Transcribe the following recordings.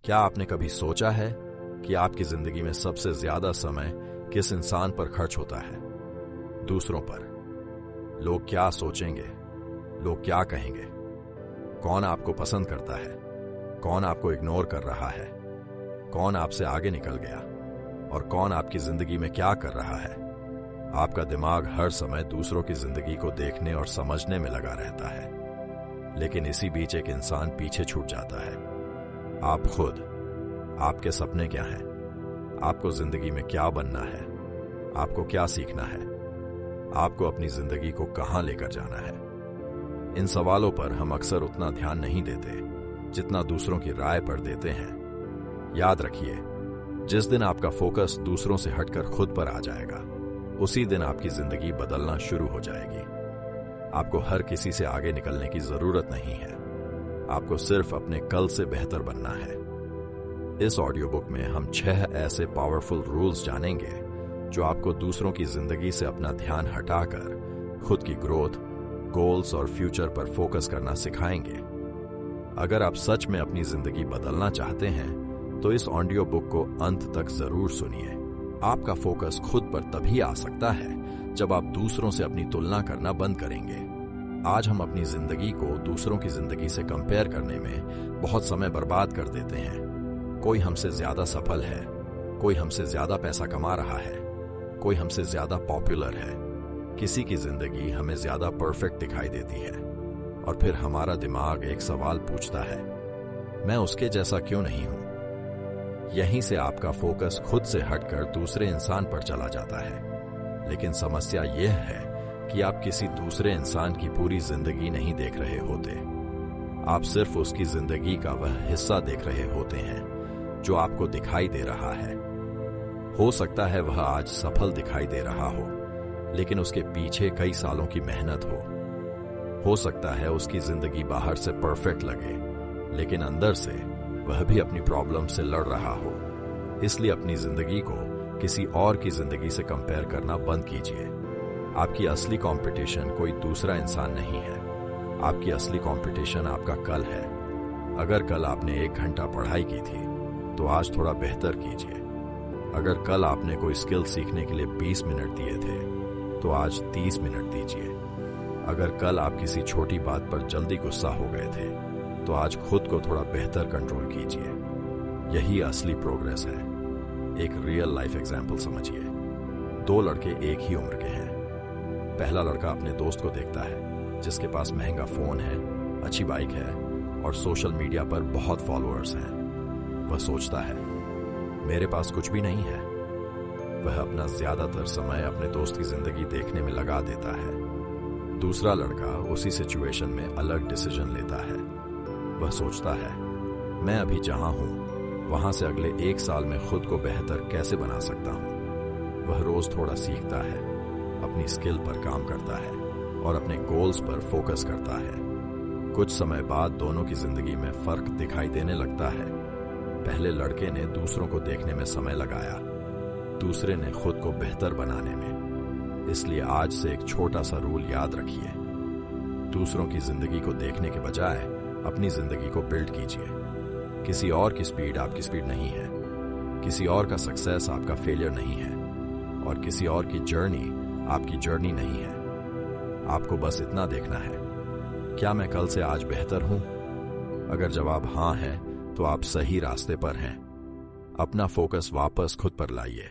क्या आपने कभी सोचा है कि आपकी जिंदगी में सबसे ज्यादा समय किस इंसान पर खर्च होता है? दूसरों पर। लोग क्या सोचेंगे, लोग क्या कहेंगे, कौन आपको पसंद करता है, कौन आपको इग्नोर कर रहा है, कौन आपसे आगे निकल गया और कौन आपकी जिंदगी में क्या कर रहा है। आपका दिमाग हर समय दूसरों की जिंदगी को देखने और समझने में लगा रहता है, लेकिन इसी बीच एक इंसान पीछे छूट जाता है। आप खुद। आपके सपने क्या हैं? आपको जिंदगी में क्या बनना है? आपको क्या सीखना है? आपको अपनी जिंदगी को कहां लेकर जाना है? इन सवालों पर हम अक्सर उतना ध्यान नहीं देते जितना दूसरों की राय पर देते हैं। याद रखिए, जिस दिन आपका फोकस दूसरों से हटकर खुद पर आ जाएगा, उसी दिन आपकी जिंदगी बदलना शुरू हो जाएगी। आपको हर किसी से आगे निकलने की जरूरत नहीं है। आपको सिर्फ अपने कल से बेहतर बनना है। इस ऑडियो बुक में हम 6 ऐसे पावरफुल रूल्स जानेंगे जो आपको दूसरों की जिंदगी से अपना ध्यान हटाकर खुद की ग्रोथ, गोल्स और फ्यूचर पर फोकस करना सिखाएंगे। अगर आप सच में अपनी जिंदगी बदलना चाहते हैं तो इस ऑडियो बुक को अंत तक जरूर सुनिए। आपका फोकस खुद पर तभी आ सकता है जब आप दूसरों से अपनी तुलना करना बंद करेंगे। आज हम अपनी जिंदगी को दूसरों की जिंदगी से कंपेयर करने में बहुत समय बर्बाद कर देते हैं। कोई हमसे ज्यादा सफल है, कोई हमसे ज्यादा पैसा कमा रहा है, कोई हमसे ज्यादा पॉपुलर है, किसी की जिंदगी हमें ज्यादा परफेक्ट दिखाई देती है और फिर हमारा दिमाग एक सवाल पूछता है, मैं उसके जैसा क्यों नहीं हूं? यहीं से आपका फोकस खुद से हटकर दूसरे इंसान पर चला जाता है। लेकिन समस्या यह है कि आप किसी दूसरे इंसान की पूरी जिंदगी नहीं देख रहे होते। आप सिर्फ उसकी जिंदगी का वह हिस्सा देख रहे होते हैं जो आपको दिखाई दे रहा है। हो सकता है वह आज सफल दिखाई दे रहा हो, लेकिन उसके पीछे कई सालों की मेहनत हो सकता है उसकी जिंदगी बाहर से परफेक्ट लगे, लेकिन अंदर से वह भी अपनी प्रॉब्लम से लड़ रहा हो। इसलिए अपनी जिंदगी को किसी और की जिंदगी से कंपेयर करना बंद कीजिए। आपकी असली कंपटीशन कोई दूसरा इंसान नहीं है। आपकी असली कंपटीशन आपका कल है। अगर कल आपने 1 घंटा पढ़ाई की थी तो आज थोड़ा बेहतर कीजिए। अगर कल आपने कोई स्किल सीखने के लिए 20 मिनट दिए थे तो आज 30 मिनट दीजिए। अगर कल आप किसी छोटी बात पर जल्दी गुस्सा हो गए थे तो आज खुद को थोड़ा बेहतर कंट्रोल कीजिए। यही असली प्रोग्रेस है। एक रियल लाइफ एग्जाम्पल समझिए। 2 लड़के एक ही उम्र के हैं। पहला लड़का अपने दोस्त को देखता है जिसके पास महंगा फोन है, अच्छी बाइक है और सोशल मीडिया पर बहुत फॉलोअर्स हैं। वह सोचता है, मेरे पास कुछ भी नहीं है। वह अपना ज्यादातर समय अपने दोस्त की जिंदगी देखने में लगा देता है। दूसरा लड़का उसी सिचुएशन में अलग डिसीजन लेता है। वह सोचता है, मैं अभी जहां हूं वहां से अगले 1 साल में खुद को बेहतर कैसे बना सकता हूं। वह रोज थोड़ा सीखता है, अपनी स्किल पर काम करता है और अपने गोल्स पर फोकस करता है। कुछ समय बाद दोनों की जिंदगी में फर्क दिखाई देने लगता है। पहले लड़के ने दूसरों को देखने में समय लगाया, दूसरे ने खुद को बेहतर बनाने में। इसलिए आज से एक छोटा सा रूल याद रखिए। दूसरों की जिंदगी को देखने के बजाय अपनी जिंदगी को बिल्ड कीजिए। किसी और की स्पीड आपकी स्पीड नहीं है, किसी और का सक्सेस आपका फेलियर नहीं है और किसी और की जर्नी आपकी जर्नी नहीं है। आपको बस इतना देखना है, क्या मैं कल से आज बेहतर हूं? अगर जवाब हां है तो आप सही रास्ते पर हैं। अपना फोकस वापस खुद पर लाइए,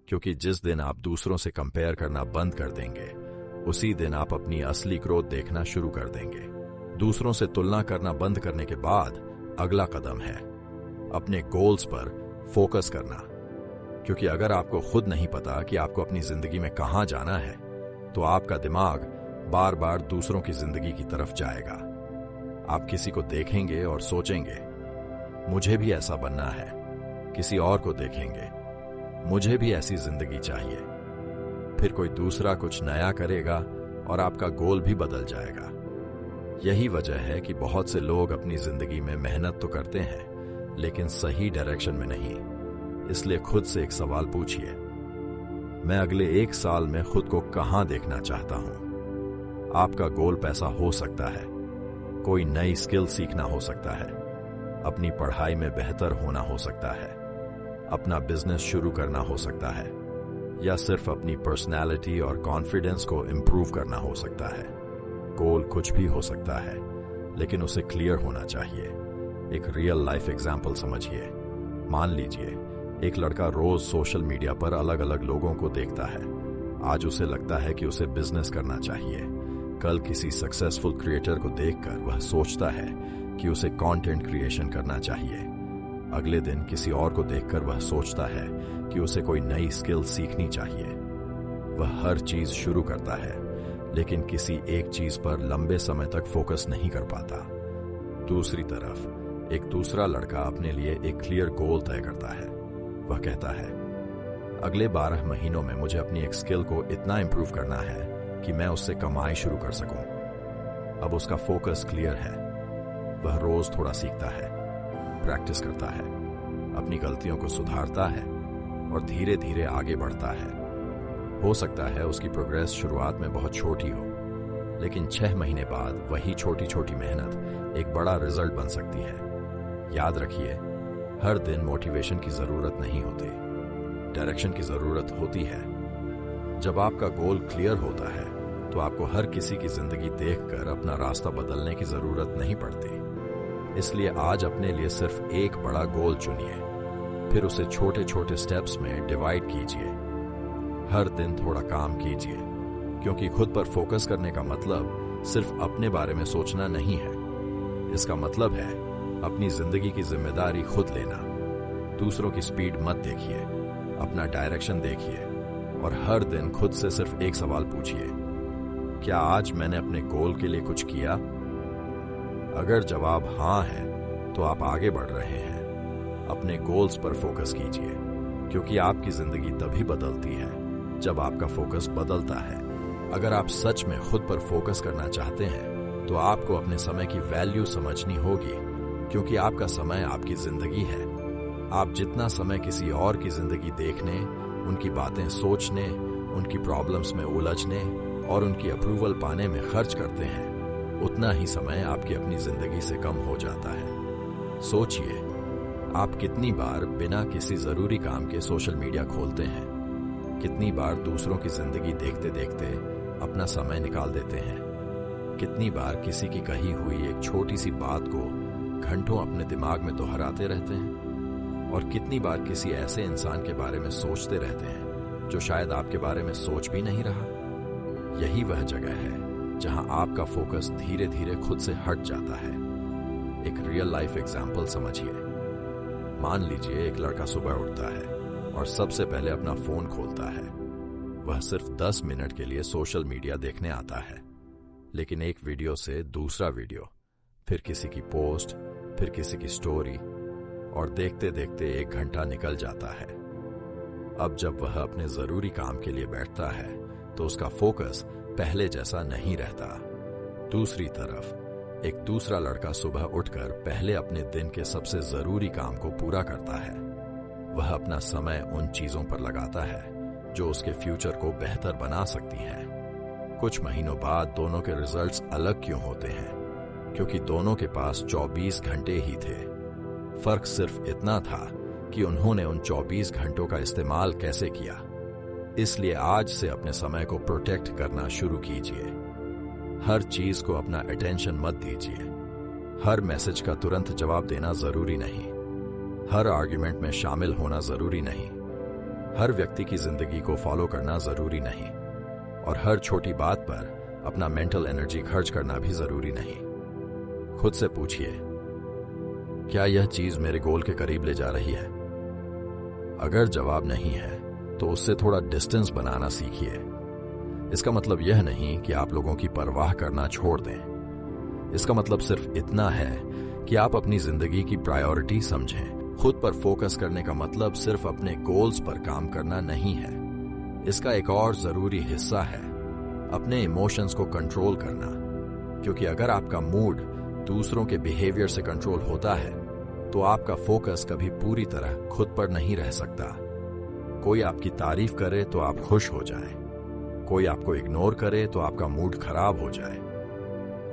क्योंकि जिस दिन आप दूसरों से कंपेयर करना बंद कर देंगे, उसी दिन आप अपनी असली ग्रोथ देखना शुरू कर देंगे। दूसरों से तुलना करना बंद करने के बाद अगला कदम है अपने गोल्स पर फोकस करना। क्योंकि अगर आपको खुद नहीं पता कि आपको अपनी जिंदगी में कहां जाना है, तो आपका दिमाग बार बार दूसरों की जिंदगी की तरफ जाएगा। आप किसी को देखेंगे और सोचेंगे, मुझे भी ऐसा बनना है। किसी और को देखेंगे, मुझे भी ऐसी जिंदगी चाहिए। फिर कोई दूसरा कुछ नया करेगा और आपका गोल भी बदल जाएगा। यही वजह है कि बहुत से लोग अपनी जिंदगी में मेहनत तो करते हैं, लेकिन सही डायरेक्शन में नहीं। इसलिए खुद से एक सवाल पूछिए, मैं अगले 1 साल में खुद को कहां देखना चाहता हूं? आपका गोल पैसा हो सकता है, कोई नई स्किल सीखना हो सकता है, अपनी पढ़ाई में बेहतर होना हो सकता है, अपना बिजनेस शुरू करना हो सकता है, या सिर्फ अपनी पर्सनैलिटी और कॉन्फिडेंस को इंप्रूव करना हो सकता है। गोल कुछ भी हो सकता है, लेकिन उसे क्लियर होना चाहिए। एक रियल लाइफ एग्जाम्पल समझिए। मान लीजिए एक लड़का रोज सोशल मीडिया पर अलग अलग लोगों को देखता है। आज उसे लगता है कि उसे बिजनेस करना चाहिए। कल किसी सक्सेसफुल क्रिएटर को देखकर वह सोचता है कि उसे कंटेंट क्रिएशन करना चाहिए। अगले दिन किसी और को देखकर वह सोचता है कि उसे कोई नई स्किल सीखनी चाहिए। वह हर चीज शुरू करता है, लेकिन किसी एक चीज पर लंबे समय तक फोकस नहीं कर पाता। दूसरी तरफ एक दूसरा लड़का अपने लिए एक क्लियर गोल तय करता है। वह कहता है, अगले 12 महीनों में मुझे अपनी एक स्किल को इतना इंप्रूव करना है कि मैं उससे कमाई शुरू कर सकूं। अब उसका फोकस क्लियर है। वह रोज थोड़ा सीखता है, प्रैक्टिस करता है, अपनी गलतियों को सुधारता है और धीरे धीरे आगे बढ़ता है। हो सकता है उसकी प्रोग्रेस शुरुआत में बहुत छोटी हो, लेकिन 6 महीने बाद वही छोटी छोटी मेहनत एक बड़ा रिजल्ट बन सकती है। याद रखिए, हर दिन मोटिवेशन की जरूरत नहीं होती, डायरेक्शन की जरूरत होती है। जब आपका गोल क्लियर होता है तो आपको हर किसी की जिंदगी देखकर अपना रास्ता बदलने की जरूरत नहीं पड़ती। इसलिए आज अपने लिए सिर्फ एक बड़ा गोल चुनिए, फिर उसे छोटे छोटे स्टेप्स में डिवाइड कीजिए। हर दिन थोड़ा काम कीजिए, क्योंकि खुद पर फोकस करने का मतलब सिर्फ अपने बारे में सोचना नहीं है। इसका मतलब है अपनी जिंदगी की जिम्मेदारी खुद लेना। दूसरों की स्पीड मत देखिए, अपना डायरेक्शन देखिए और हर दिन खुद से सिर्फ एक सवाल पूछिए, क्या आज मैंने अपने गोल के लिए कुछ किया? अगर जवाब हाँ है तो आप आगे बढ़ रहे हैं। अपने गोल्स पर फोकस कीजिए, क्योंकि आपकी जिंदगी तभी बदलती है जब आपका फोकस बदलता है। अगर आप सच में खुद पर फोकस करना चाहते हैं तो आपको अपने समय की वैल्यू समझनी होगी, क्योंकि आपका समय आपकी जिंदगी है। आप जितना समय किसी और की जिंदगी देखने, उनकी बातें सोचने, उनकी प्रॉब्लम्स में उलझने और उनकी अप्रूवल पाने में खर्च करते हैं, उतना ही समय आपकी अपनी जिंदगी से कम हो जाता है। सोचिए, आप कितनी बार बिना किसी जरूरी काम के सोशल मीडिया खोलते हैं? कितनी बार दूसरों की जिंदगी देखते देखते अपना समय निकाल देते हैं? कितनी बार किसी की कही हुई एक छोटी सी बात को घंटों अपने दिमाग में दोहराते रहते हैं? और कितनी बार किसी ऐसे इंसान के बारे में सोचते रहते हैं जो शायद आपके बारे में सोच भी नहीं रहा? यही वह जगह है जहां आपका फोकस धीरे धीरे खुद से हट जाता है। एक रियल लाइफ एग्जाम्पल समझिए। मान लीजिए एक लड़का सुबह उठता है और सबसे पहले अपना फोन खोलता है। वह सिर्फ 10 मिनट के लिए सोशल मीडिया देखने आता है, लेकिन एक वीडियो से दूसरा वीडियो, फिर किसी की पोस्ट, फिर किसी की स्टोरी, और देखते देखते 1 घंटा निकल जाता है। अब जब वह अपने जरूरी काम के लिए बैठता है तो उसका फोकस पहले जैसा नहीं रहता। दूसरी तरफ एक दूसरा लड़का सुबह उठकर पहले अपने दिन के सबसे जरूरी काम को पूरा करता है। वह अपना समय उन चीजों पर लगाता है जो उसके फ्यूचर को बेहतर बना सकती हैं। कुछ महीनों बाद दोनों के रिजल्ट्स अलग क्यों होते हैं? क्योंकि दोनों के पास 24 घंटे ही थे। फर्क सिर्फ इतना था कि उन्होंने उन 24 घंटों का इस्तेमाल कैसे किया। इसलिए आज से अपने समय को प्रोटेक्ट करना शुरू कीजिए। हर चीज को अपना अटेंशन मत दीजिए। हर मैसेज का तुरंत जवाब देना जरूरी नहीं। हर आर्ग्यूमेंट में शामिल होना जरूरी नहीं। हर व्यक्ति की जिंदगी को फॉलो करना जरूरी नहीं। और हर छोटी बात पर अपना मेंटल एनर्जी खर्च करना भी जरूरी नहीं। खुद से पूछिए, क्या यह चीज मेरे गोल के करीब ले जा रही है? अगर जवाब नहीं है तो उससे थोड़ा डिस्टेंस बनाना सीखिए। इसका मतलब यह नहीं कि आप लोगों की परवाह करना छोड़ दें। इसका मतलब सिर्फ इतना है कि आप अपनी जिंदगी की प्रायोरिटी समझें। खुद पर फोकस करने का मतलब सिर्फ अपने गोल्स पर काम करना नहीं है। इसका एक और जरूरी हिस्सा है अपने इमोशंस को कंट्रोल करना, क्योंकि अगर आपका मूड दूसरों के बिहेवियर से कंट्रोल होता है तो आपका फोकस कभी पूरी तरह खुद पर नहीं रह सकता। कोई आपकी तारीफ करे तो आप खुश हो जाएं, कोई आपको इग्नोर करे तो आपका मूड खराब हो जाए,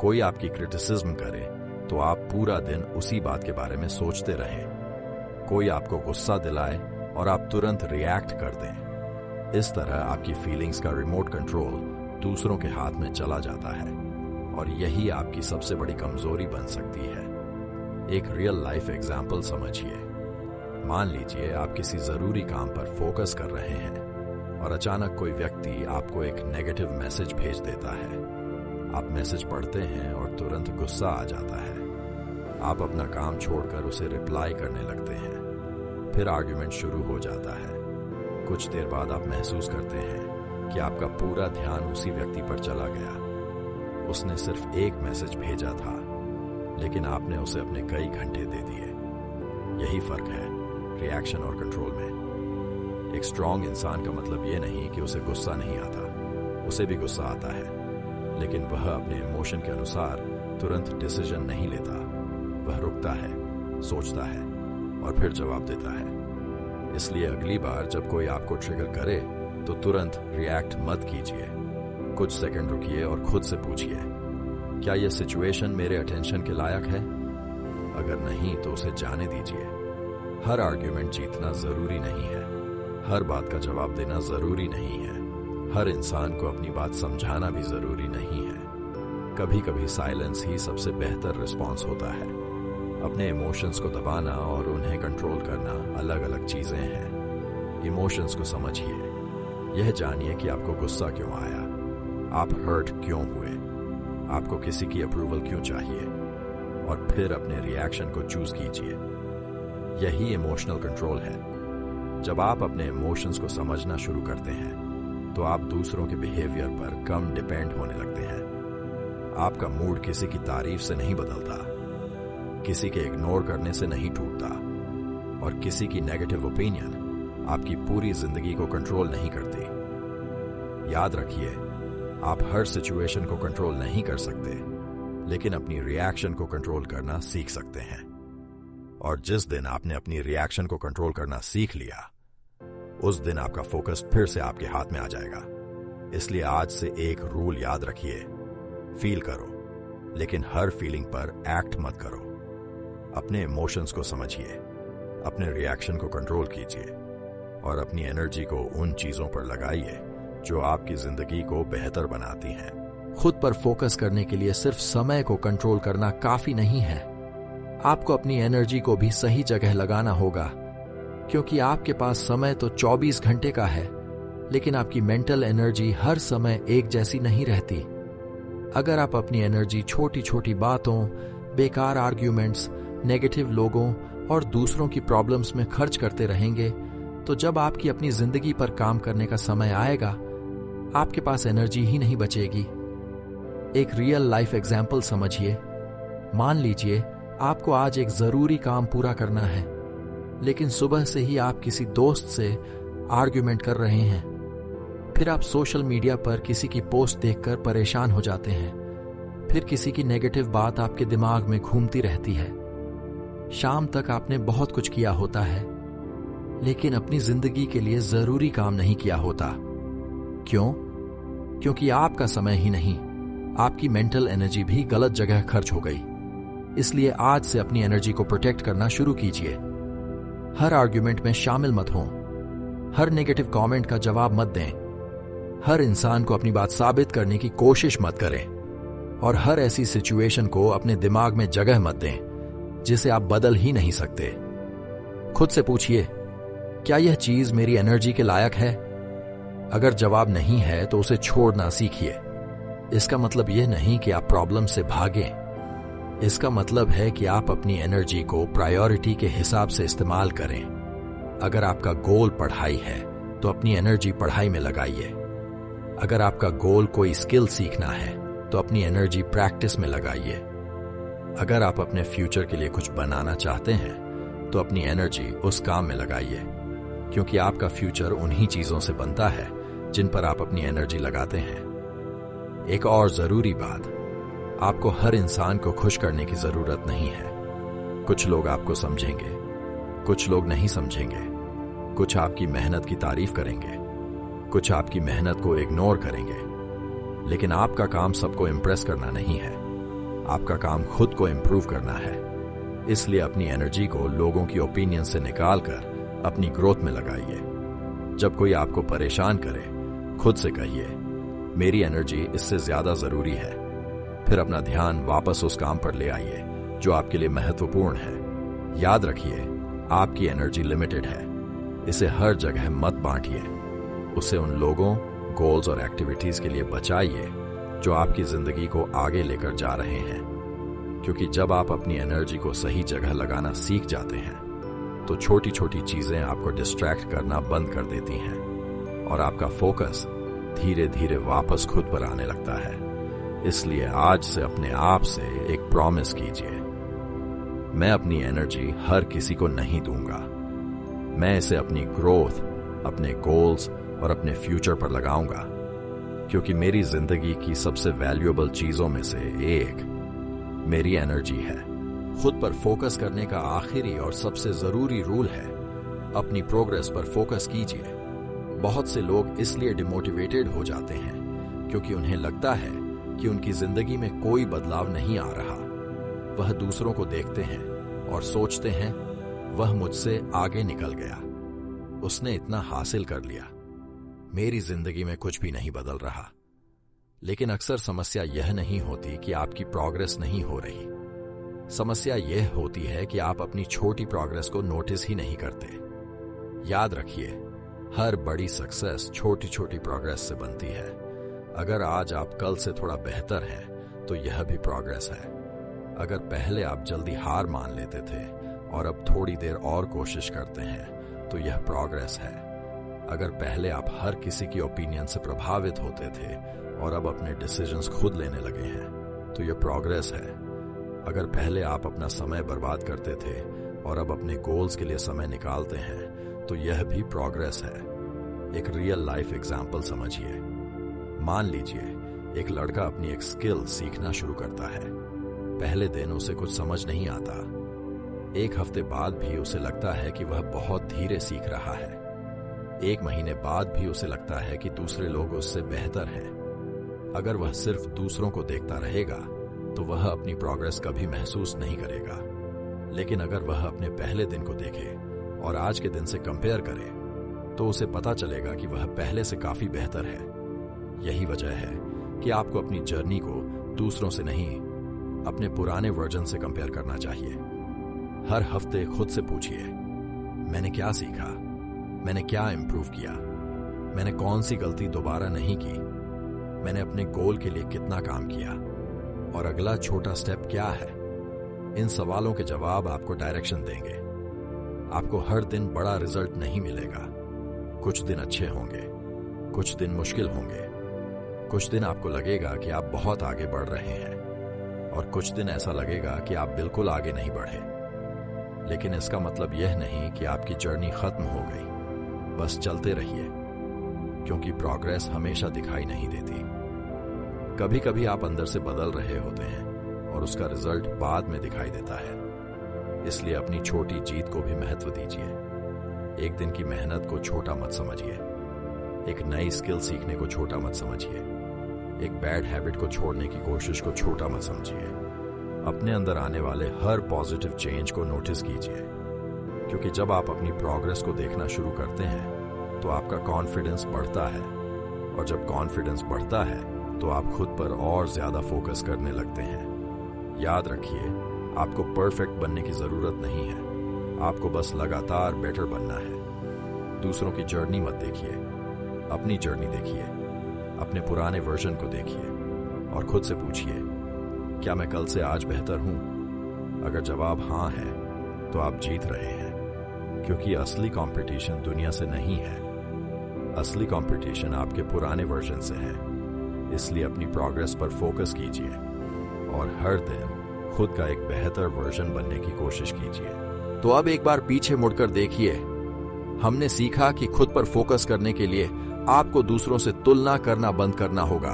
कोई आपकी क्रिटिसिज्म करे तो आप पूरा दिन उसी बात के बारे में सोचते रहें। कोई आपको गुस्सा दिलाए और आप तुरंत रिएक्ट कर दें। इस तरह आपकी फीलिंग्स का रिमोट कंट्रोल दूसरों के हाथ में चला जाता है और यही आपकी सबसे बड़ी कमजोरी बन सकती है। एक रियल लाइफ एग्जाम्पल समझिए। मान लीजिए आप किसी जरूरी काम पर फोकस कर रहे हैं और अचानक कोई व्यक्ति आपको एक नेगेटिव मैसेज भेज देता है। आप मैसेज पढ़ते हैं और तुरंत गुस्सा आ जाता है। आप अपना काम छोड़कर उसे रिप्लाई करने लगते हैं। फिर आर्ग्यूमेंट शुरू हो जाता है। कुछ देर बाद आप महसूस करते हैं कि आपका पूरा ध्यान उसी व्यक्ति पर चला गया। उसने सिर्फ एक मैसेज भेजा था, लेकिन आपने उसे अपने कई घंटे दे दिए। यही फर्क है रिएक्शन और कंट्रोल में। एक स्ट्रांग इंसान का मतलब ये नहीं कि उसे गुस्सा नहीं आता, उसे भी गुस्सा आता है, लेकिन वह अपने इमोशन के अनुसार तुरंत डिसीजन नहीं लेता। वह रुकता है, सोचता है और फिर जवाब देता है। इसलिए अगली बार जब कोई आपको ट्रिगर करे तो तुरंत रिएक्ट मत कीजिए। कुछ सेकंड रुकिए और खुद से पूछिए, क्या यह सिचुएशन मेरे अटेंशन के लायक है? अगर नहीं तो उसे जाने दीजिए। हर आर्ग्यूमेंट जीतना जरूरी नहीं है। हर बात का जवाब देना जरूरी नहीं है। हर इंसान को अपनी बात समझाना भी जरूरी नहीं है। कभी कभी साइलेंस ही सबसे बेहतर रिस्पॉन्स होता है। अपने इमोशंस को दबाना और उन्हें कंट्रोल करना अलग अलग चीजें हैं। इमोशंस को समझिए। यह जानिए कि आपको गुस्सा क्यों आया, आप हर्ट क्यों हुए, आपको किसी की अप्रूवल क्यों चाहिए, और फिर अपने रिएक्शन को चूज कीजिए। यही इमोशनल कंट्रोल है। जब आप अपने इमोशंस को समझना शुरू करते हैं तो आप दूसरों के बिहेवियर पर कम डिपेंड होने लगते हैं। आपका मूड किसी की तारीफ से नहीं बदलता, किसी के इग्नोर करने से नहीं टूटता, और किसी की नेगेटिव ओपिनियन आपकी पूरी जिंदगी को कंट्रोल नहीं करती। याद रखिए, आप हर सिचुएशन को कंट्रोल नहीं कर सकते, लेकिन अपनी रिएक्शन को कंट्रोल करना सीख सकते हैं। और जिस दिन आपने अपनी रिएक्शन को कंट्रोल करना सीख लिया, उस दिन आपका फोकस फिर से आपके हाथ में आ जाएगा। इसलिए आज से एक रूल याद रखिए, फील करो, लेकिन हर फीलिंग पर एक्ट मत करो। अपने इमोशंस को समझिए, अपने रिएक्शन को कंट्रोल कीजिए और अपनी एनर्जी को उन चीजों पर लगाइए जो आपकी जिंदगी को बेहतर बनाती हैं। खुद पर फोकस करने के लिए सिर्फ समय को कंट्रोल करना काफी नहीं है। आपको अपनी एनर्जी को भी सही जगह लगाना होगा, क्योंकि आपके पास समय तो 24 घंटे का है, लेकिन आपकी मेंटल एनर्जी हर समय एक जैसी नहीं रहती। अगर आप अपनी एनर्जी छोटी छोटी बातों, बेकार आर्ग्यूमेंट्स, नेगेटिव लोगों और दूसरों की प्रॉब्लम्स में खर्च करते रहेंगे, तो जब आपकी अपनी जिंदगी पर काम करने का समय आएगा, आपके पास एनर्जी ही नहीं बचेगी। एक रियल लाइफ एग्जाम्पल समझिए। मान लीजिए आपको आज एक जरूरी काम पूरा करना है, लेकिन सुबह से ही आप किसी दोस्त से आर्ग्यूमेंट कर रहे हैं। फिर आप सोशल मीडिया पर किसी की पोस्ट देखकर परेशान हो जाते हैं। फिर किसी की नेगेटिव बात आपके दिमाग में घूमती रहती है। शाम तक आपने बहुत कुछ किया होता है, लेकिन अपनी जिंदगी के लिए जरूरी काम नहीं किया होता। क्यों? क्योंकि आपका समय ही नहीं, आपकी मेंटल एनर्जी भी गलत जगह खर्च हो गई। इसलिए आज से अपनी एनर्जी को प्रोटेक्ट करना शुरू कीजिए। हर आर्ग्यूमेंट में शामिल मत हों। हर नेगेटिव कमेंट का जवाब मत दें। हर इंसान को अपनी बात साबित करने की कोशिश मत करें, और हर ऐसी सिचुएशन को अपने दिमाग में जगह मत दें जिसे आप बदल ही नहीं सकते। खुद से पूछिए, क्या यह चीज मेरी एनर्जी के लायक है? अगर जवाब नहीं है तो उसे छोड़ना सीखिए। इसका मतलब यह नहीं कि आप प्रॉब्लम से भागें। इसका मतलब है कि आप अपनी एनर्जी को प्रायोरिटी के हिसाब से इस्तेमाल करें। अगर आपका गोल पढ़ाई है तो अपनी एनर्जी पढ़ाई में लगाइए। अगर आपका गोल कोई स्किल सीखना है तो अपनी एनर्जी प्रैक्टिस में लगाइए। अगर आप अपने फ्यूचर के लिए कुछ बनाना चाहते हैं तो अपनी एनर्जी उस काम में लगाइए, क्योंकि आपका फ्यूचर उन्हीं चीजों से बनता है जिन पर आप अपनी एनर्जी लगाते हैं। एक और जरूरी बात, आपको हर इंसान को खुश करने की जरूरत नहीं है। कुछ लोग आपको समझेंगे, कुछ लोग नहीं समझेंगे। कुछ आपकी मेहनत की तारीफ करेंगे, कुछ आपकी मेहनत को इग्नोर करेंगे। लेकिन आपका काम सबको इम्प्रेस करना नहीं है। आपका काम खुद को इम्प्रूव करना है। इसलिए अपनी एनर्जी को लोगों की ओपिनियन से निकालकर अपनी ग्रोथ में लगाइए। जब कोई आपको परेशान करे, खुद से कहिए, मेरी एनर्जी इससे ज्यादा जरूरी है। फिर अपना ध्यान वापस उस काम पर ले आइए जो आपके लिए महत्वपूर्ण है। याद रखिए, आपकी एनर्जी लिमिटेड है। इसे हर जगह मत बांटिए। उसे उन लोगों, गोल्स और एक्टिविटीज के लिए बचाइए जो आपकी जिंदगी को आगे लेकर जा रहे हैं। क्योंकि जब आप अपनी एनर्जी को सही जगह लगाना सीख जाते हैं तो छोटी छोटी चीजें आपको डिस्ट्रैक्ट करना बंद कर देती हैं और आपका फोकस धीरे धीरे वापस खुद पर आने लगता है। इसलिए आज से अपने आप से एक प्रॉमिस कीजिए, मैं अपनी एनर्जी हर किसी को नहीं दूंगा। मैं इसे अपनी ग्रोथ, अपने गोल्स और अपने फ्यूचर पर लगाऊंगा। क्योंकि मेरी जिंदगी की सबसे वैल्यूएबल चीजों में से एक मेरी एनर्जी है। खुद पर फोकस करने का आखिरी और सबसे जरूरी रूल है, अपनी प्रोग्रेस पर फोकस कीजिए। बहुत से लोग इसलिए डिमोटिवेटेड हो जाते हैं क्योंकि उन्हें लगता है कि उनकी जिंदगी में कोई बदलाव नहीं आ रहा। वह दूसरों को देखते हैं और सोचते हैं, वह मुझसे आगे निकल गया, उसने इतना हासिल कर लिया, मेरी जिंदगी में कुछ भी नहीं बदल रहा। लेकिन अक्सर समस्या यह नहीं होती कि आपकी प्रोग्रेस नहीं हो रही। समस्या यह होती है कि आप अपनी छोटी प्रोग्रेस को नोटिस ही नहीं करते। याद रखिए, हर बड़ी सक्सेस छोटी छोटी प्रोग्रेस से बनती है। अगर आज आप कल से थोड़ा बेहतर हैं तो यह भी प्रोग्रेस है। अगर पहले आप जल्दी हार मान लेते थे और अब थोड़ी देर और कोशिश करते हैं तो यह प्रोग्रेस है। अगर पहले आप हर किसी की ओपिनियन से प्रभावित होते थे और अब अपने डिसीजंस खुद लेने लगे हैं तो यह प्रोग्रेस है। अगर पहले आप अपना समय बर्बाद करते थे और अब अपने गोल्स के लिए समय निकालते हैं तो यह भी प्रोग्रेस है। एक रियल लाइफ एग्जाम्पल समझिए। मान लीजिए एक लड़का अपनी एक स्किल सीखना शुरू करता है। पहले दिन उसे कुछ समझ नहीं आता। एक हफ्ते बाद भी उसे लगता है कि वह बहुत धीरे सीख रहा है। एक महीने बाद भी उसे लगता है कि दूसरे लोग उससे बेहतर हैं। अगर वह सिर्फ दूसरों को देखता रहेगा तो वह अपनी प्रोग्रेस कभी महसूस नहीं करेगा। लेकिन अगर वह अपने पहले दिन को देखे और आज के दिन से कंपेयर करे तो उसे पता चलेगा कि वह पहले से काफी बेहतर है। यही वजह है कि आपको अपनी जर्नी को दूसरों से नहीं, अपने पुराने वर्जन से कंपेयर करना चाहिए। हर हफ्ते खुद से पूछिए, मैंने क्या सीखा, मैंने क्या इंप्रूव किया, मैंने कौन सी गलती दोबारा नहीं की, मैंने अपने गोल के लिए कितना काम किया और अगला छोटा स्टेप क्या है। इन सवालों के जवाब आपको डायरेक्शन देंगे। आपको हर दिन बड़ा रिजल्ट नहीं मिलेगा। कुछ दिन अच्छे होंगे, कुछ दिन मुश्किल होंगे, कुछ दिन आपको लगेगा कि आप बहुत आगे बढ़ रहे हैं और कुछ दिन ऐसा लगेगा कि आप बिल्कुल आगे नहीं बढ़े। लेकिन इसका मतलब यह नहीं कि आपकी जर्नी खत्म हो गई। बस चलते रहिए, क्योंकि प्रोग्रेस हमेशा दिखाई नहीं देती। कभी कभी आप अंदर से बदल रहे होते हैं और उसका रिजल्ट बाद में दिखाई देता है। इसलिए अपनी छोटी जीत को भी महत्व दीजिए। एक दिन की मेहनत को छोटा मत समझिए। एक नई स्किल सीखने को छोटा मत समझिए। एक बैड हैबिट को छोड़ने की कोशिश को छोटा मत समझिए। अपने अंदर आने वाले हर पॉजिटिव चेंज को नोटिस कीजिए, क्योंकि जब आप अपनी प्रोग्रेस को देखना शुरू करते हैं तो आपका कॉन्फिडेंस बढ़ता है, और जब कॉन्फिडेंस बढ़ता है तो आप खुद पर और ज्यादा फोकस करने लगते हैं। याद रखिए, आपको परफेक्ट बनने की जरूरत नहीं है। आपको बस लगातार बेटर बनना है। दूसरों की जर्नी मत देखिए, अपनी जर्नी देखिए। अपने पुराने वर्जन को देखिए और खुद से पूछिए, क्या मैं कल से आज बेहतर हूं? अगर जवाब हाँ है तो आप जीत रहे हैं, क्योंकि असली कंपटीशन दुनिया से नहीं है। असली कंपटीशन आपके पुराने वर्जन से है। इसलिए अपनी प्रोग्रेस पर फोकस कीजिए और हर दिन खुद का एक बेहतर वर्जन बनने की कोशिश कीजिए। तो अब एक बार पीछे मुड़कर देखिए। हमने सीखा कि खुद पर फोकस करने के लिए आपको दूसरों से तुलना करना बंद करना होगा।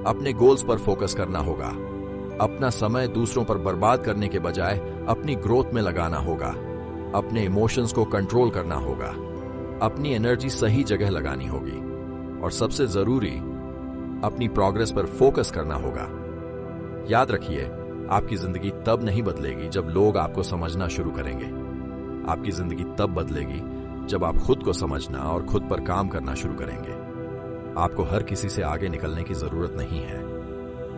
अपने गोल्स पर फोकस करना होगा। अपना समय दूसरों पर बर्बाद करने के बजाय अपनी ग्रोथ में लगाना होगा। अपने इमोशंस को कंट्रोल करना होगा। अपनी एनर्जी सही जगह लगानी होगी और सबसे जरूरी, अपनी प्रोग्रेस पर फोकस करना होगा। याद रखिए, आपकी जिंदगी तब नहीं बदलेगी जब लोग आपको समझना शुरू करेंगे। आपकी जिंदगी तब बदलेगी जब आप खुद को समझना और खुद पर काम करना शुरू करेंगे। आपको हर किसी से आगे निकलने की जरूरत नहीं है।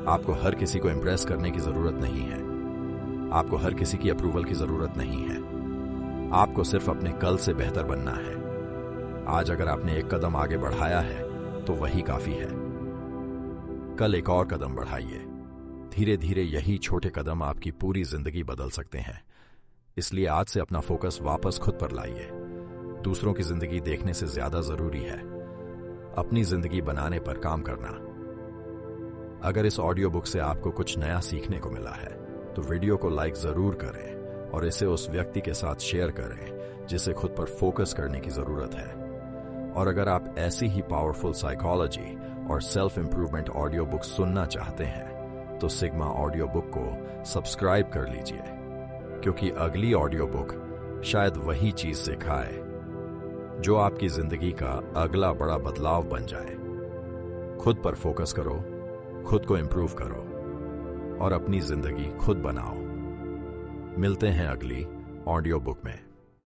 आपको हर किसी को इंप्रेस करने की जरूरत नहीं है। आपको हर किसी की अप्रूवल की जरूरत नहीं है। आपको सिर्फ अपने कल से बेहतर बनना है। आज अगर आपने एक कदम आगे बढ़ाया है तो वही काफी है। कल एक और कदम बढ़ाइए। धीरे धीरे यही छोटे कदम आपकी पूरी जिंदगी बदल सकते हैं। इसलिए आज से अपना फोकस वापस खुद पर लाइए। दूसरों की जिंदगी देखने से ज्यादा जरूरी है अपनी जिंदगी बनाने पर काम करना। अगर इस ऑडियो बुक से आपको कुछ नया सीखने को मिला है तो वीडियो को लाइक जरूर करें और इसे उस व्यक्ति के साथ शेयर करें जिसे खुद पर फोकस करने की जरूरत है। और अगर आप ऐसी ही पावरफुल साइकोलॉजी और सेल्फ इंप्रूवमेंट ऑडियो बुक सुनना चाहते हैं तो सिग्मा ऑडियो बुक को सब्सक्राइब कर लीजिए, क्योंकि अगली ऑडियो बुक शायद वही चीज सिखाए जो आपकी जिंदगी का अगला बड़ा बदलाव बन जाए। खुद पर फोकस करो, खुद को इंप्रूव करो और अपनी जिंदगी खुद बनाओ। मिलते हैं अगली ऑडियो बुक में।